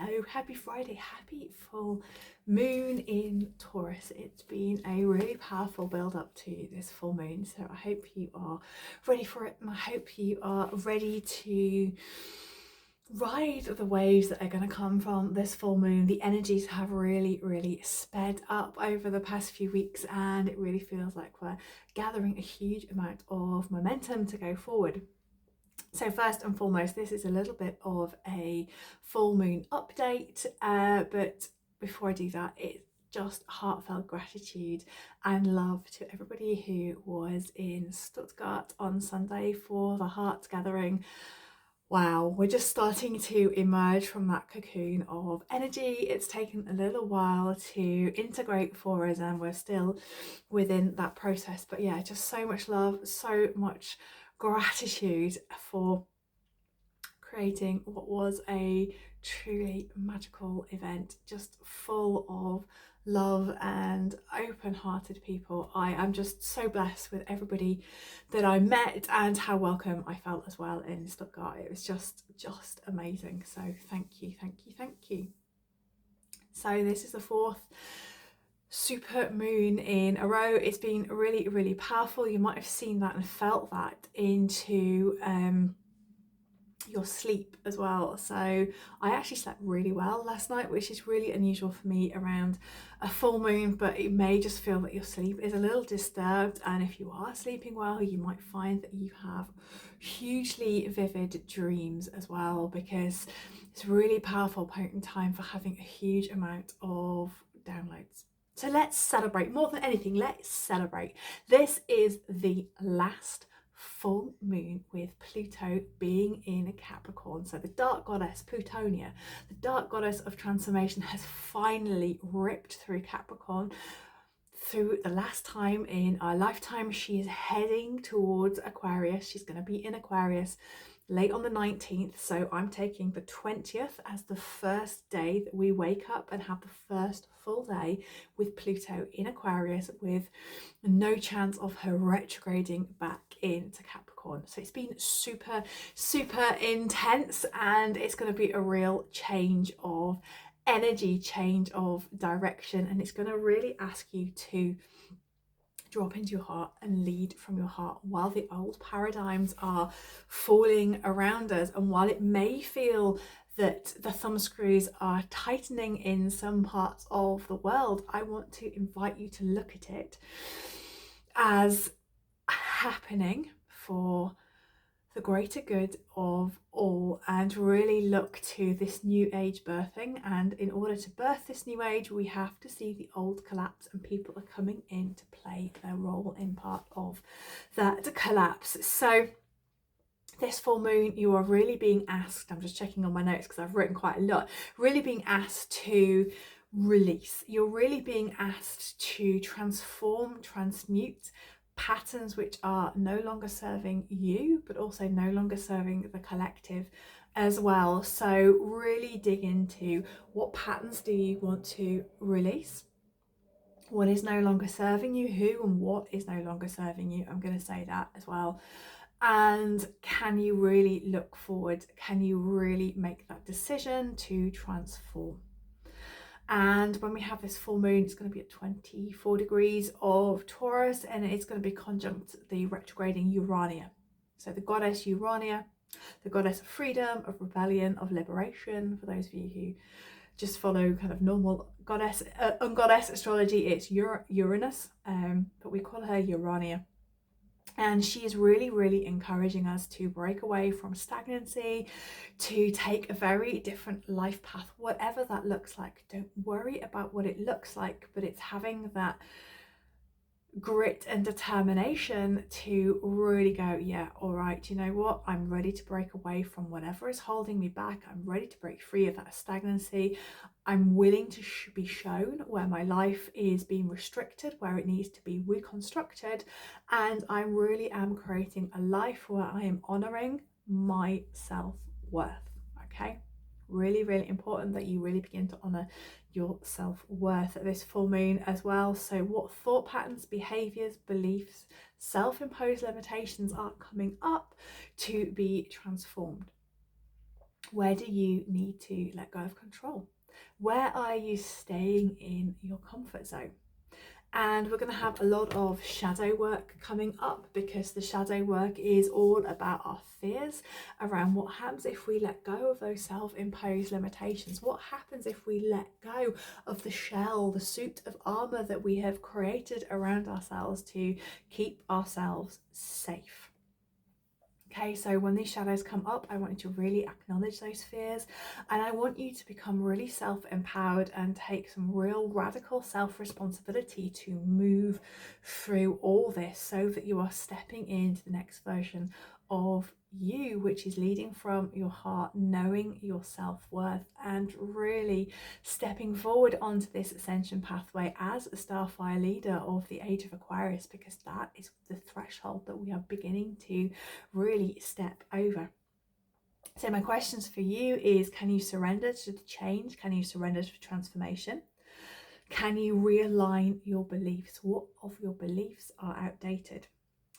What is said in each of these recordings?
Hello, happy Friday, happy full moon in Taurus. It's been a really powerful build up to this full moon, so I hope you are ready for it, and I hope you are ready to ride the waves that are going to come from this full moon. The energies have really sped up over the past few weeks, and it really feels like we're gathering a huge amount of momentum to go forward. So first and foremost, this is a little bit of a full moon update, but before I do that, it's just heartfelt gratitude and love to everybody who was in Stuttgart on Sunday for the Heart Gathering. Wow, we're just starting to emerge from that cocoon of energy. It's taken a little while to integrate for us, and we're still within that process. But yeah, just so much love, so much gratitude for creating what was a truly magical event, just full of love and open-hearted people. I am just so blessed with everybody that I met and how welcome I felt as well in Stuttgart. It was just amazing. So thank you. So this is the fourth super moon in a row. It's been really powerful. You might have seen that and felt that into your sleep as well. So I actually slept really well last night, which is really unusual for me around a full moon, but it may just feel that your sleep is a little disturbed, and if you are sleeping well, you might find that you have hugely vivid dreams as well, because it's a really powerful, potent time for having a huge amount of downloads. So let's celebrate. More than anything, let's celebrate. This is the last full moon with Pluto being in Capricorn. So the dark goddess Plutonia, the dark goddess of transformation, has finally ripped through Capricorn. Through the last time in our lifetime, she is heading towards Aquarius. She's going to be in Aquarius late on the 19th, so I'm taking the 20th as the first day that we wake up and have the first full day with Pluto in Aquarius, with no chance of her retrograding back into Capricorn. So it's been super intense, and it's going to be a real change of energy, change of direction, and it's going to really ask you to drop into your heart and lead from your heart while the old paradigms are falling around us. And while it may feel that the thumb screws are tightening in some parts of the world, I want to invite you to look at it as happening for the greater good of all, and really look to this new age birthing. And in order to birth this new age, we have to see the old collapse, and people are coming in to play their role in part of that collapse. So this full moon, you are really being asked, I'm just checking on my notes because I've written quite a lot, really being asked to release. You're really being asked to transform, transmute patterns which are no longer serving you, but also no longer serving the collective as well. So really dig into what patterns do you want to release, what is no longer serving you, who and what is no longer serving you. I'm going to say that as well. And can you really look forward? Can you really make that decision to transform? And when we have this full moon, it's going to be at 24 degrees of Taurus, and it's going to be conjunct the retrograding Urania. So the goddess Urania, the goddess of freedom, of rebellion, of liberation. For those of you who just follow kind of normal goddess, ungoddess astrology, it's Uranus, but we call her Urania. And she is really encouraging us to break away from stagnancy, to take a very different life path, whatever that looks like. Don't worry about what it looks like, but it's having that grit and determination to really go, yeah, all right, you know what, I'm ready to break away from whatever is holding me back. I'm ready to break free of that stagnancy. I'm willing to be shown where my life is being restricted, where it needs to be reconstructed, and I really am creating a life where I am honoring my self-worth. Okay, really important that you really begin to honor your self-worth at this full moon as well. So what thought patterns, behaviors, beliefs, self-imposed limitations are coming up to be transformed? Where do you need to let go of control? Where are you staying in your comfort zone? And we're going to have a lot of shadow work coming up, because the shadow work is all about our fears around what happens if we let go of those self-imposed limitations. What happens if we let go of the shell, the suit of armor that we have created around ourselves to keep ourselves safe? Okay, so when these shadows come up, I want you to really acknowledge those fears, and I want you to become really self-empowered and take some real radical self-responsibility to move through all this, so that you are stepping into the next version of you, which is leading from your heart, knowing your self-worth, and really stepping forward onto this ascension pathway as a starfire leader of the age of Aquarius, because that is the threshold that we are beginning to really step over. So my questions for you is, can you surrender to the change? Can you surrender to transformation? Can you realign your beliefs? What of your beliefs are outdated?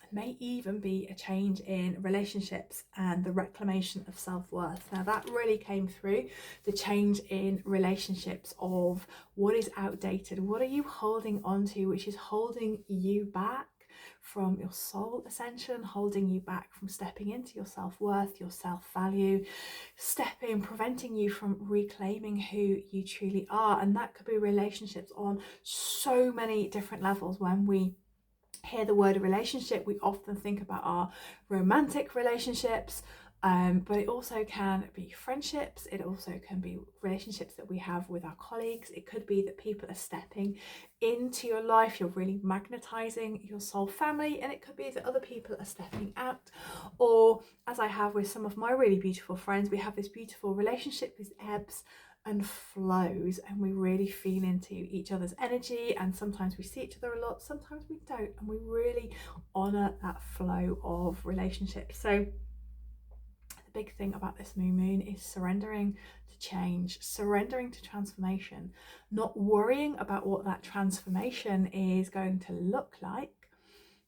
It may even be a change in relationships and the reclamation of self-worth. Now that really came through, the change in relationships of what is outdated. What are you holding on to which is holding you back from your soul ascension, holding you back from stepping into your self-worth, your self-value, preventing you from reclaiming who you truly are? And that could be relationships on so many different levels. When we hear the word relationship, we often think about our romantic relationships, but it also can be friendships. It also can be relationships that we have with our colleagues. It could be that people are stepping into your life, you're really magnetizing your soul family, and it could be that other people are stepping out. Or as I have with some of my really beautiful friends, we have this beautiful relationship with ebbs and flows, and we really feel into each other's energy, and sometimes we see each other a lot, sometimes we don't, and we really honor that flow of relationships. So the big thing about this new moon is surrendering to change, surrendering to transformation, not worrying about what that transformation is going to look like,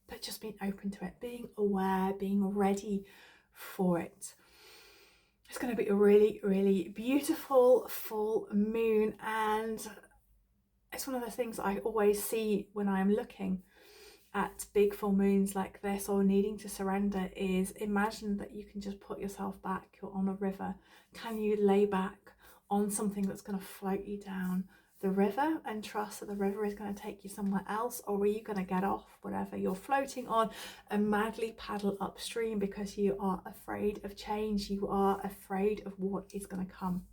but just being open to it, being aware, being ready for it. It's going to be a really, really beautiful full moon, and it's one of the things I always see when I'm looking at big full moons like this, or needing to surrender, is imagine that you can just put yourself back. You're on a river. Can you lay back on something that's going to float you down the river and trust that the river is going to take you somewhere else? Or are you going to get off whatever you're floating on and madly paddle upstream because you are afraid of change? You are afraid of what is going to come.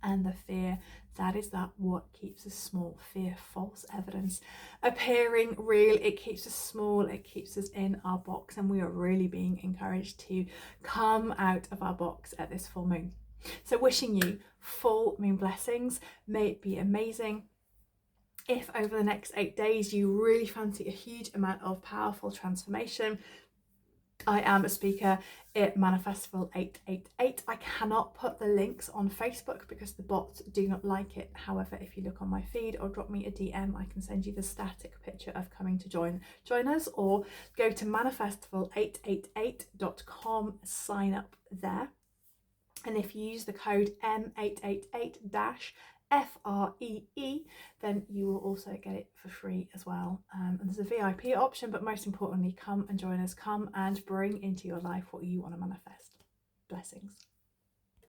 And the fear, that is that what keeps us small. Fear, false evidence appearing real. It keeps us small, it keeps us in our box, and we are really being encouraged to come out of our box at this full moon. So wishing you full moon blessings. May it be amazing. If over the next 8 days you really fancy a huge amount of powerful transformation, I am a speaker at Manifestival 888. I cannot put the links on Facebook because the bots do not like it. However, if you look on my feed or drop me a DM, I can send you the static picture of coming to join us, or go to manifestival888.com, sign up there. And if you use the code M888-FREE, then you will also get it for free as well. And there's a VIP option, but most importantly, come and join us. Come and bring into your life what you want to manifest. Blessings.